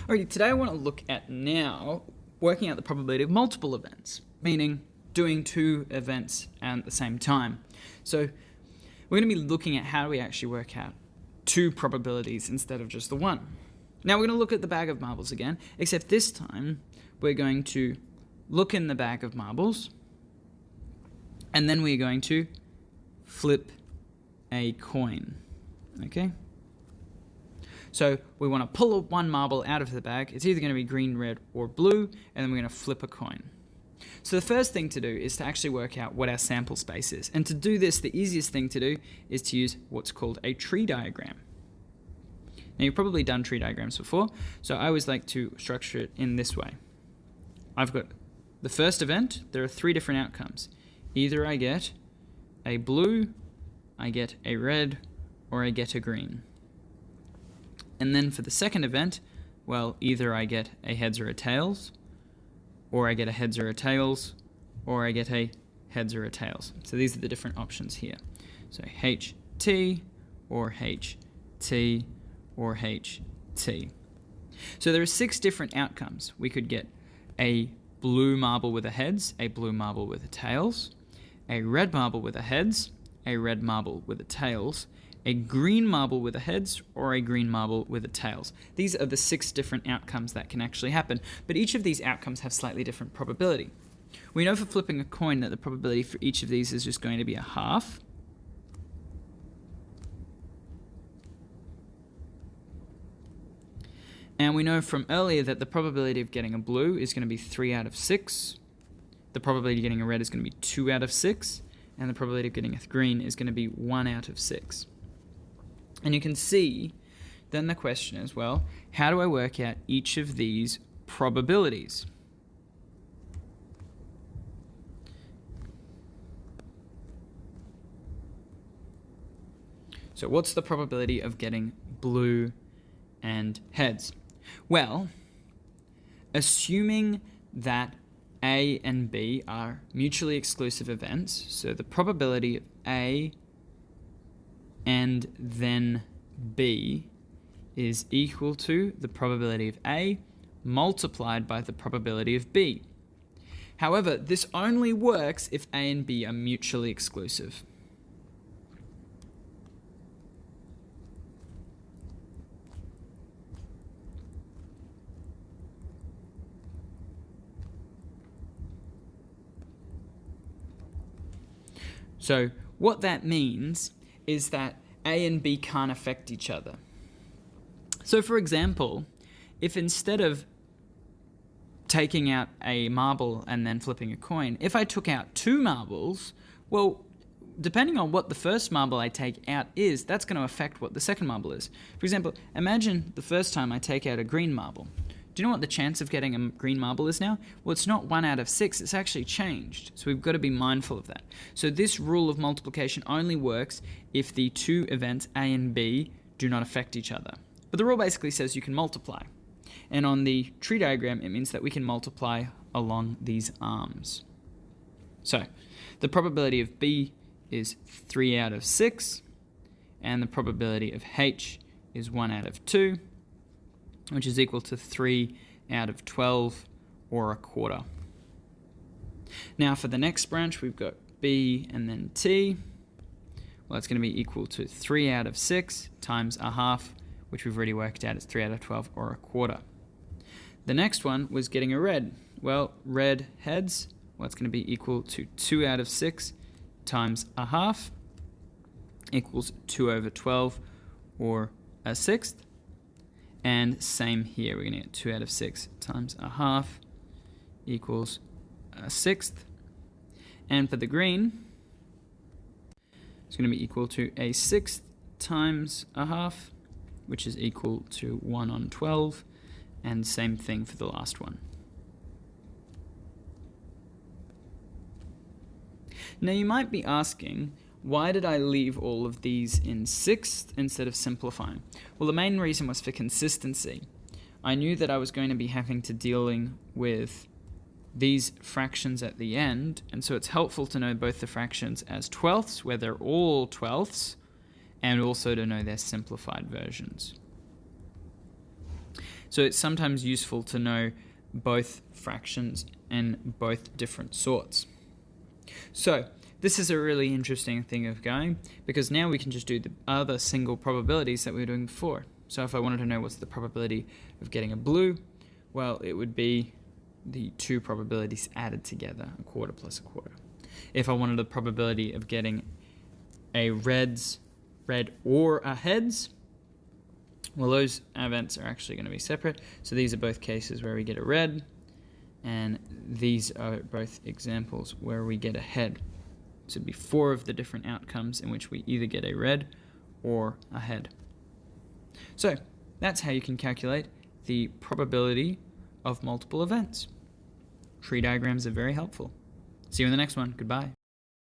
Alrighty, today I want to look at now working out the probability of multiple events, meaning doing two events at the same time. So we're going to be looking at how do we actually work out two probabilities instead of just the one. Now we're going to look at the bag of marbles again, except this time we're going to look in the bag of marbles and then we're going to flip a coin. Okay? So we want to pull one marble out of the bag. It's either going to be green, red, or blue, and then we're going to flip a coin. So the first thing to do is to actually work out what our sample space is. And to do this, the easiest thing to do is to use what's called a tree diagram. Now you've probably done tree diagrams before, so I always like to structure it in this way. I've got the first event. There are three different outcomes. Either I get a blue, I get a red, or I get a green. And then for the second event, well, either I get a heads or a tails, or I get a heads or a tails, or I get a heads or a tails. So these are the different options here. So HT, or HT, or HT. So there are 6 different outcomes. We could get a blue marble with a heads, a blue marble with a tails, a red marble with a heads, a red marble with a tails, a green marble with a heads, or a green marble with a tails. These are the 6 different outcomes that can actually happen, but each of these outcomes have slightly different probability. We know for flipping a coin that the probability for each of these is just going to be a half. And we know from earlier that the probability of getting a blue is going to be 3 out of 6. The probability of getting a red is going to be 2 out of 6. And the probability of getting a green is going to be 1 out of 6. And you can see, then the question is, well, how do I work out each of these probabilities? So what's the probability of getting blue and heads? Well, assuming that A and B are mutually exclusive events, so the probability of A and then B is equal to the probability of A multiplied by the probability of B. However, this only works if A and B are mutually exclusive. So what that means is that A and B can't affect each other. So for example, if instead of taking out a marble and then flipping a coin, if I took out 2 marbles, well, depending on what the first marble I take out is, that's going to affect what the second marble is. For example, imagine the first time I take out a green marble. Do you know what the chance of getting a green marble is now? Well, it's not 1 out of 6, it's actually changed. So we've got to be mindful of that. So this rule of multiplication only works if the 2 events A and B do not affect each other. But the rule basically says you can multiply. And on the tree diagram, it means that we can multiply along these arms. So the probability of B is 3 out of 6, and the probability of H is 1 out of 2, which is equal to 3 out of 12, or a quarter. Now for the next branch, we've got B and then T. Well, it's going to be equal to 3 out of 6 times a half, which we've already worked out is 3 out of 12, or a quarter. The next one was getting a red. Well, red heads, well, it's going to be equal to 2 out of 6 times a half, equals 2 over 12, or a sixth. And same here, we're going to get 2 out of 6 times a half equals a sixth. And for the green, it's going to be equal to a sixth times a half, which is equal to 1 on 12. And same thing for the last one. Now you might be asking, why did I leave all of these in sixth instead of simplifying? Well, the main reason was for consistency. I knew that I was going to be having to dealing with these fractions at the end, and so it's helpful to know both the fractions as twelfths, where they're all twelfths, and also to know their simplified versions. So it's sometimes useful to know both fractions and both different sorts. So this is a really interesting thing of going, because now we can just do the other single probabilities that we were doing before. So if I wanted to know what's the probability of getting a blue, well, it would be the two probabilities added together, a quarter plus a quarter. If I wanted the probability of getting a red or a heads, well, those events are actually going to be separate. So these are both cases where we get a red, and these are both examples where we get a head. So it'd be 4 of the different outcomes in which we either get a red or a head. So that's how you can calculate the probability of multiple events. Tree diagrams are very helpful. See you in the next one. Goodbye.